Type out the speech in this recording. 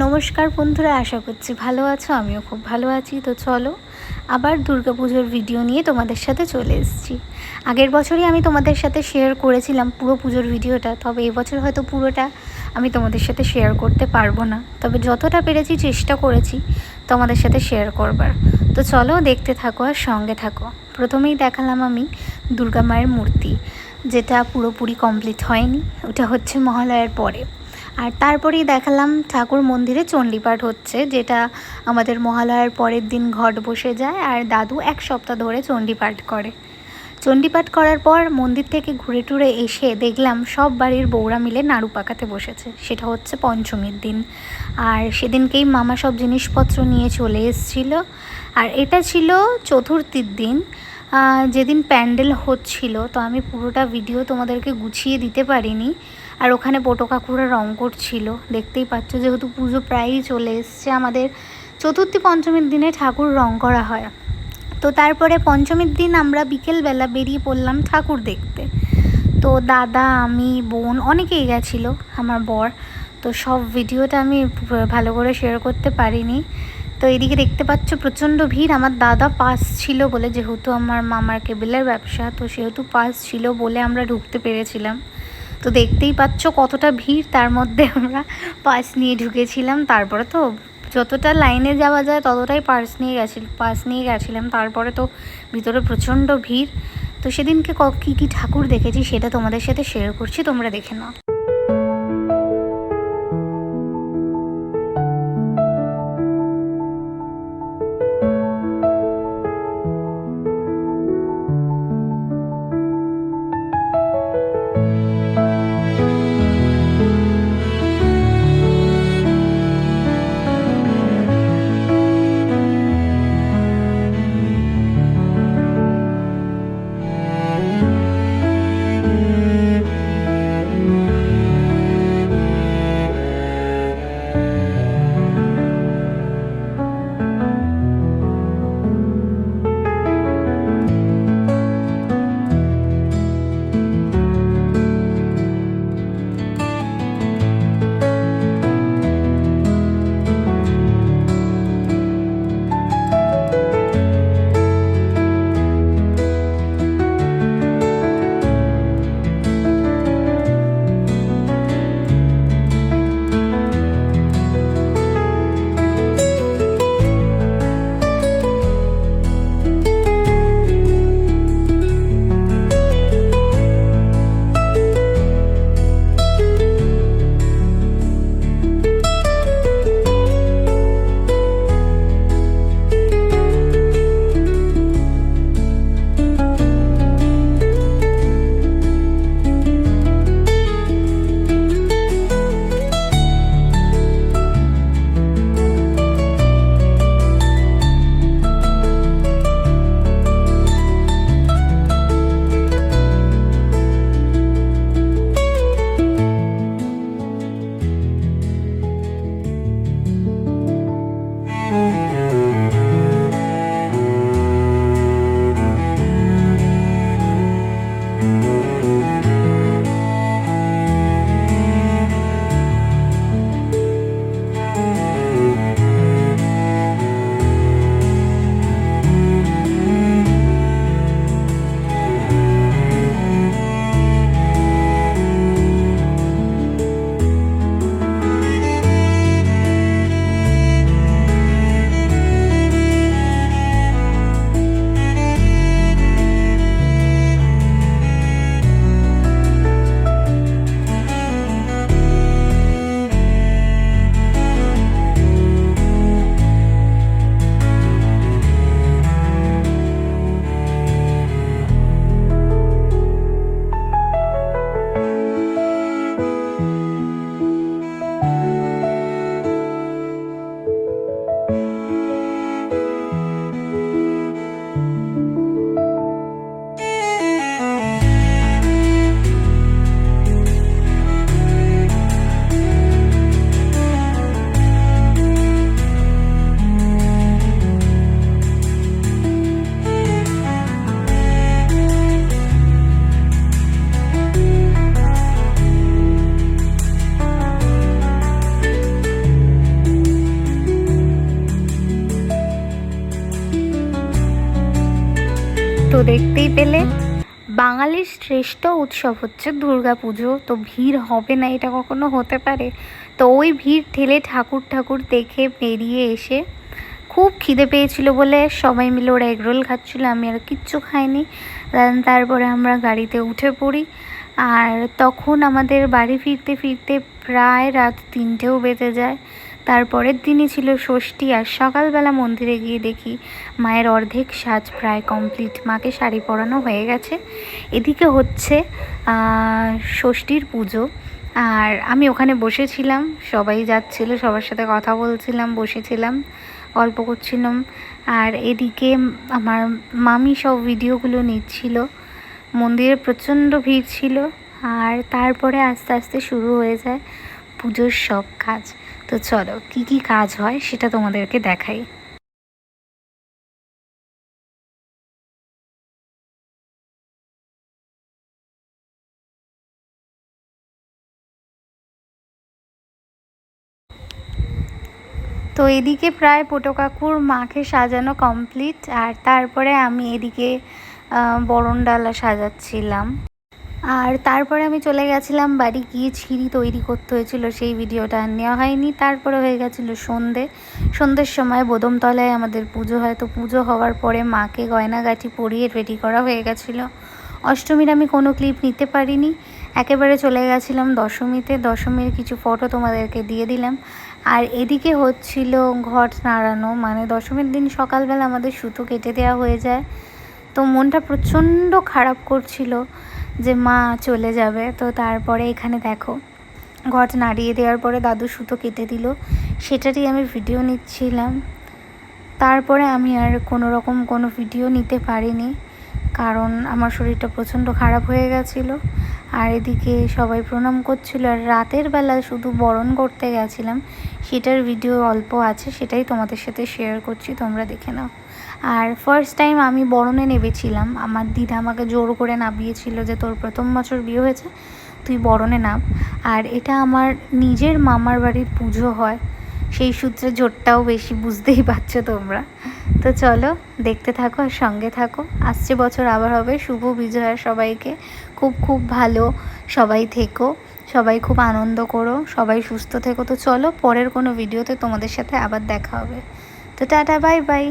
নমস্কার বন্ধুরা, আশা করছি ভালো আছো। আমিও খুব ভালো আছি। তো চলো আবার দুর্গাপুজোর ভিডিও নিয়ে তোমাদের সাথে চলে এসেছি। আগের বছরই আমি তোমাদের সাথে শেয়ার করেছিলাম পুরো পুজোর ভিডিওটা, তবে এবছর হয়তো পুরোটা আমি তোমাদের সাথে শেয়ার করতে পারবো না, তবে যতটা পেরেছি চেষ্টা করেছি তোমাদের সাথে শেয়ার করবার। তো চলো দেখতে থাকো আর সঙ্গে থাকো। প্রথমেই দেখালাম আমি দুর্গা মায়ের মূর্তি, যেটা পুরোপুরি কমপ্লিট হয়নি, ওটা হচ্ছে মহালয়ার পরে। আর তারপরেই দেখালাম ঠাকুর মন্দিরে চণ্ডীপাঠ হচ্ছে, যেটা আমাদের মহালয়ার পরের দিন ঘট বসে যায় আর দাদু এক সপ্তাহ ধরে চণ্ডীপাঠ করে। চণ্ডীপাঠ করার পর মন্দির থেকে ঘুরে টুরে এসে দেখলাম সব বাড়ির বউরা মিলে নাড়ু পাকাতে বসেছে। সেটা হচ্ছে পঞ্চমীর দিন, আর সেদিনকেই মামা সব জিনিসপত্র নিয়ে চলে এসেছিল। আর এটা ছিল চতুর্থীর দিন, যেদিন প্যান্ডেল হচ্ছিল। তো আমি পুরোটা ভিডিও তোমাদেরকে গুছিয়ে দিতে পারিনি। আর ওখানে বোটো কাকুরা রং করছিল, দেখতেই পাচ্ছ, যেহেতু পুজো প্রায়ই চলে এসছে। আমাদের চতুর্থী পঞ্চমীর দিনে ঠাকুর রং করা হয়। তো তারপরে পঞ্চমীর দিন আমরা বিকেলবেলা বেরিয়ে পড়লাম ঠাকুর দেখতে। তো দাদা, আমি, বোন অনেকেই গেছিলো, আমার বর। তো সব ভিডিওটা আমি ভালো করে শেয়ার করতে পারিনি। তো এদিকে দেখতে পাচ্ছ প্রচণ্ড ভিড়। আমার দাদা পাস ছিল বলে, যেহেতু আমার মামার কেবেলের ব্যবসা, তো সেহেতু পাস ছিল বলে আমরা ঢুকতে পেরেছিলাম। তো দেখতেই পাচ্ছ কতটা ভিড়, তার মধ্যে আমরা পাস নিয়ে ঢুকেছিলাম। তারপরে তো যতটা লাইনে যাওয়া যায় ততটাই পাস নিয়ে গেছিলাম। তারপরে তো ভিতরে প্রচণ্ড ভিড়। তো সেদিনকে কী কী ঠাকুর দেখেছি সেটা তোমাদের সাথে শেয়ার করছি, তোমরা দেখে নাও। তো দেখতেই পেলে বাঙালির শ্রেষ্ঠ উৎসব হচ্ছে দুর্গাপুজো। তো ভিড় হবে না এটা কখনো হতে পারে? তো ওই ভিড় ঠেলে ঠাকুর ঠাকুর দেখে বেরিয়ে এসে খুব খিদে পেয়েছিল বলে সবাই মিলে ওরা এগরোল খাচ্ছিলো, আমি আর কিচ্ছু খাইনি। তারপরে আমরা গাড়িতে উঠে পড়ি। আর তখন আমাদের বাড়ি ফিরতে ফিরতে প্রায় রাত 3টেও বেজে যায়। তারপরের দিনই ছিল ষষ্ঠী, আর সকালবেলা মন্দিরে গিয়ে দেখি মায়ের অর্ধেক সাজ প্রায় কমপ্লিট, মাকে শাড়ি পরানো হয়ে গেছে। এদিকে হচ্ছে ষষ্ঠীর পুজো, আর আমি ওখানে বসেছিলাম, সবাই যাচ্ছিলো, সবার সাথে কথা বলছিলাম, বসেছিলাম, গল্প করছিলাম। আর এদিকে আমার মামি সব ভিডিওগুলো নিচ্ছিল। মন্দিরে প্রচণ্ড ভিড় ছিল। আর তারপরে আস্তে আস্তে শুরু হয়ে যায় পুজোর সব কাজ। তো চলো কি কি কাজ হয় সেটা তোমাদেরকে দেখাই। তো এদিকে প্রায় পোটো কাকুর মাকে সাজানো কমপ্লিট, আর তারপরে আমি এদিকে বরণডালা সাজাচ্ছিলাম। আর তারপরে আমি চলে গেছিলাম বাড়ি, গিয়ে ছিঁড়ি তৈরি করতে হয়েছিল, সেই ভিডিওটা আর নেওয়া হয়নি। তারপরে হয়ে গেছিলো সন্ধ্যের সময় বোদমতলায় আমাদের পুজো হয়। তো পুজো হওয়ার পরে মাকে গয়নাগাটি পরিয়ে রেডি করা হয়ে গেছিলো। অষ্টমীর আমি কোনো ক্লিপ নিতে পারিনি, একেবারে চলে গেছিলাম দশমীতে। দশমীর কিছু ফটো তোমাদেরকে দিয়ে দিলাম। আর এদিকে হচ্ছিল ঘট নাড়ানো, মানে দশমীর দিন সকালবেলা আমাদের সুতো কেটে দেওয়া হয়ে যায়। তো মনটা প্রচণ্ড খারাপ করছিল যে মা চলে যাবে। তো তারপরে এখানে দেখো ঘট নাড়িয়ে দেওয়ার পরে দাদু সুতো কেটে দিল, সেটারই আমি ভিডিও নিচ্ছিলাম। তারপরে আমি আর কোনো ভিডিও নিতে পারিনি, কারণ আমার শরীরটা প্রচণ্ড খারাপ হয়ে গেছিলো। আর এদিকে সবাই প্রণাম করছিল। আর রাতের বেলা শুধু বরণ করতে গেছিলাম, সেটার ভিডিও অল্প আছে, সেটাই তোমাদের সাথে শেয়ার করছি, তোমরা দেখে নাও। আর ফার্স্ট টাইম আমি বরণে নেমেছিলাম, আমার দিদা আমাকে জোর করে নামিয়েছিল যে তোর প্রথম বছর বিয়ে হয়েছে, তুই বরণে নাম। আর এটা আমার নিজের মামার বাড়ির পুজো হয়, সেই সূত্রে জোরটাও বেশি, বুঝতেই পারছো তোমরা। তো চলো দেখতে থাকো আর সঙ্গে থাকো। আসছে বছর আবার হবে। শুভ বিজয়া সবাইকে। খুব খুব ভালো সবাই থেকো, সবাই খুব আনন্দ করো, সবাই সুস্থ থেকো। তো চলো পরের কোনো ভিডিওতে তোমাদের সাথে আবার দেখা হবে। তো টাটা, বাই বাই।